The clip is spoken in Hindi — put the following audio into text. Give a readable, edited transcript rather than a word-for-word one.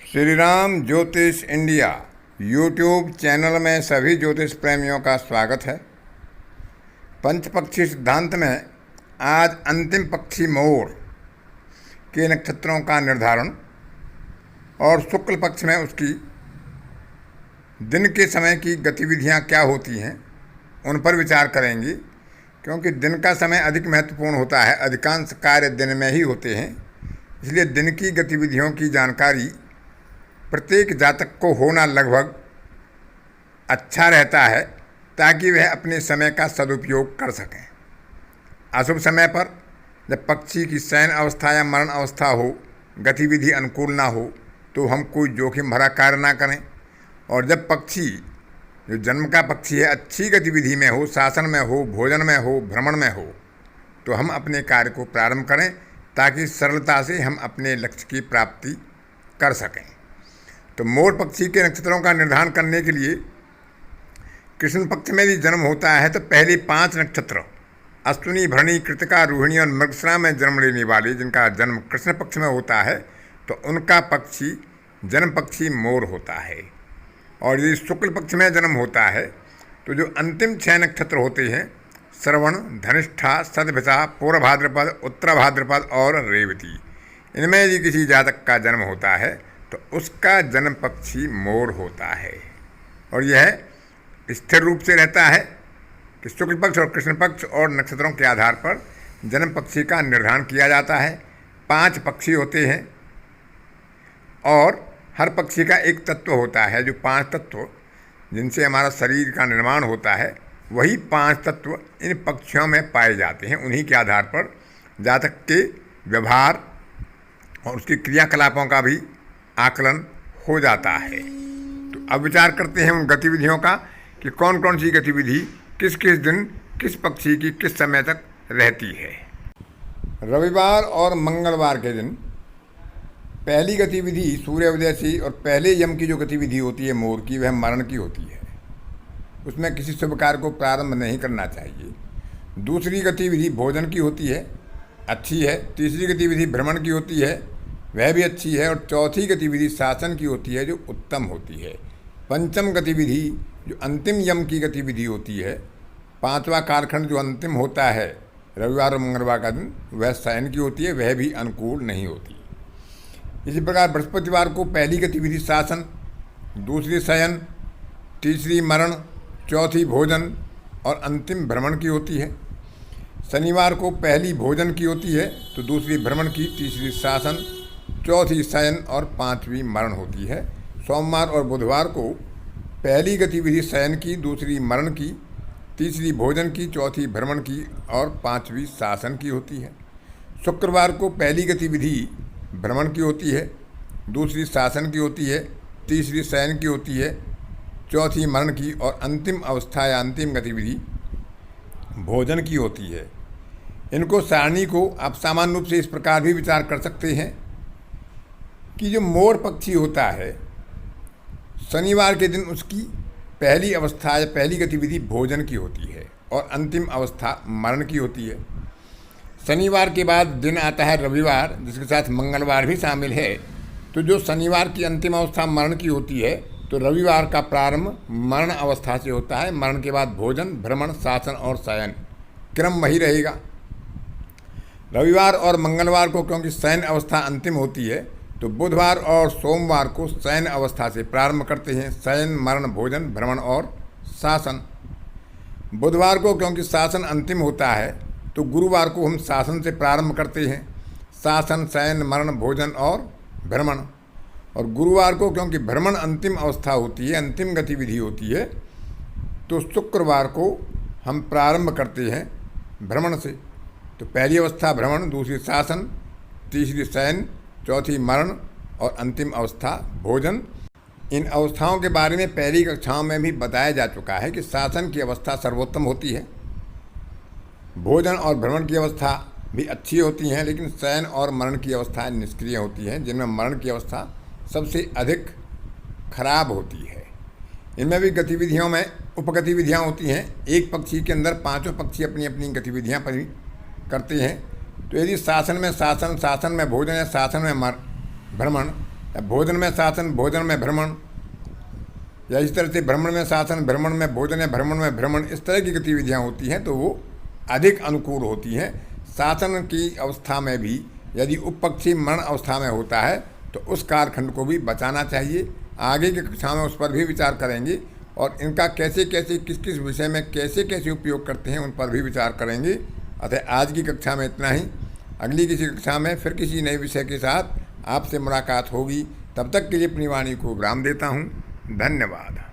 श्री राम ज्योतिष इंडिया यूट्यूब चैनल में सभी ज्योतिष प्रेमियों का स्वागत है। पंचपक्षी सिद्धांत में आज अंतिम पक्षी मोर के नक्षत्रों का निर्धारण और शुक्ल पक्ष में उसकी दिन के समय की गतिविधियां क्या होती हैं उन पर विचार करेंगे, क्योंकि दिन का समय अधिक महत्वपूर्ण होता है। अधिकांश कार्य दिन में ही होते हैं, इसलिए दिन की गतिविधियों की जानकारी प्रत्येक जातक को होना लगभग अच्छा रहता है, ताकि वह अपने समय का सदुपयोग कर सकें। अशुभ समय पर जब पक्षी की शयन अवस्था या मरण अवस्था हो, गतिविधि अनुकूल ना हो, तो हम कोई जोखिम भरा कार्य ना करें। और जब पक्षी जो जन्म का पक्षी है अच्छी गतिविधि में हो, शासन में हो, भोजन में हो, भ्रमण में हो, तो हम अपने कार्य को प्रारंभ करें, ताकि सरलता से हम अपने लक्ष्य की प्राप्ति कर सकें। तो मोर पक्षी के नक्षत्रों का निर्धारण करने के लिए कृष्ण पक्ष में यदि जन्म होता है तो पहले 5 नक्षत्र अश्विनी, भरणी, कृतिका, रोहिणी और मृगशिरा में जन्म लेने वाले जिनका जन्म कृष्ण पक्ष में होता है तो उनका पक्षी जन्म पक्षी मोर होता है। और यदि शुक्ल पक्ष में जन्म होता है तो जो अंतिम 6 नक्षत्र होते हैं श्रवण, धनिष्ठा, सदभिषा, पूर्व भाद्रपद, उत्तर भाद्रपद और रेवती, इनमें यदि किसी जातक का जन्म होता है तो उसका जन्म पक्षी मोर होता है। और यह स्थिर रूप से रहता है कि शुक्ल पक्ष और कृष्ण पक्ष और नक्षत्रों के आधार पर जन्म पक्षी का निर्धारण किया जाता है। 5 पक्षी होते हैं और हर पक्षी का एक तत्व होता है। जो 5 तत्व जिनसे हमारा शरीर का निर्माण होता है, वही 5 तत्व इन पक्षियों में पाए जाते हैं। उन्हीं के आधार पर जातक के व्यवहार और उसके क्रियाकलापों का भी आकलन हो जाता है। तो अब विचार करते हैं उन गतिविधियों का कि कौन कौन सी गतिविधि किस किस दिन किस पक्षी की किस समय तक रहती है। रविवार और मंगलवार के दिन पहली गतिविधि सूर्योदय से और पहले यम की जो गतिविधि होती है मोर की, वह मरण की होती है। उसमें किसी शुभ कार्य को प्रारंभ नहीं करना चाहिए। दूसरी गतिविधि भोजन की होती है, अच्छी है। तीसरी गतिविधि भ्रमण की होती है, वह भी अच्छी है। और चौथी गतिविधि शासन की होती है, जो उत्तम होती है। पंचम गतिविधि जो अंतिम यम की गतिविधि होती है, 5वां कालखंड जो अंतिम होता है रविवार और मंगलवार का दिन, वह शयन की होती है, वह भी अनुकूल नहीं होती। इसी प्रकार बृहस्पतिवार को पहली गतिविधि शासन, दूसरी शयन, तीसरी मरण, चौथी भोजन और अंतिम भ्रमण की होती है। शनिवार को पहली भोजन की होती है तो दूसरी भ्रमण की, तीसरी शासन, चौथी शयन और 5वीं मरण होती है। सोमवार और बुधवार को पहली गतिविधि शयन की, दूसरी मरण की, तीसरी भोजन की, चौथी भ्रमण की और 5वीं शासन की होती है। शुक्रवार को पहली गतिविधि भ्रमण की होती है, दूसरी शासन की होती है, तीसरी शयन की होती है, चौथी मरण की और अंतिम अवस्था या अंतिम गतिविधि भोजन की होती है। इनको सारणी को आप सामान्य रूप से इस प्रकार भी विचार कर सकते हैं कि जो मोर पक्षी होता है, शनिवार के दिन उसकी पहली अवस्था या पहली गतिविधि भोजन की होती है और अंतिम अवस्था मरण की होती है। शनिवार के बाद दिन आता है रविवार, जिसके साथ मंगलवार भी शामिल है। तो जो शनिवार की अंतिम अवस्था मरण की होती है, तो रविवार का प्रारंभ मरण अवस्था से होता है। मरण के बाद भोजन, भ्रमण, शासन और शयन, क्रम वही रहेगा। रविवार और मंगलवार को क्योंकि शयन अवस्था अंतिम होती है, तो बुधवार और सोमवार को शयन अवस्था से प्रारंभ करते हैं। शयन, मरण, भोजन, भ्रमण और शासन। बुधवार को क्योंकि शासन अंतिम होता है, तो गुरुवार को हम शासन से प्रारंभ करते हैं। शासन, शयन, मरण, भोजन और भ्रमण। और गुरुवार को क्योंकि भ्रमण अंतिम अवस्था होती है, अंतिम गतिविधि होती है, तो शुक्रवार को हम प्रारंभ करते हैं भ्रमण से। तो पहली अवस्था भ्रमण, दूसरी शासन, तीसरी शयन, चौथी मरण और अंतिम अवस्था भोजन। इन अवस्थाओं के बारे में पहली कक्षाओं में भी बताया जा चुका है कि शासन की अवस्था सर्वोत्तम होती है, भोजन और भ्रमण की अवस्था भी अच्छी होती हैं, लेकिन शयन और मरण की अवस्थाएं निष्क्रिय होती हैं, जिनमें मरण की अवस्था सबसे अधिक खराब होती है। इनमें भी गतिविधियों में उपगतिविधियाँ होती हैं। एक पक्षी के अंदर 5 पक्षी अपनी अपनी गतिविधियाँ करते हैं। तो यदि शासन में शासन, शासन में भोजन या शासन में भ्रमण या भोजन में शासन, भोजन में भ्रमण, या इस तरह से भ्रमण में शासन, भ्रमण में भोजन, या भ्रमण में भ्रमण, इस तरह की गतिविधियाँ होती हैं तो वो अधिक अनुकूल होती हैं। शासन की अवस्था में भी यदि उपपक्षी मरण अवस्था में होता है तो उस कालखंड को भी बचाना चाहिए। आगे की कक्षा में उस पर भी विचार करेंगे और इनका कैसे कैसे किस किस विषय में कैसे कैसे उपयोग करते हैं उन पर भी विचार करेंगे। अतः आज की कक्षा में इतना ही। अगली किसी कक्षा में फिर किसी नए विषय के साथ आपसे मुलाकात होगी। तब तक के लिए अपनी वाणी को विराम देता हूँ। धन्यवाद।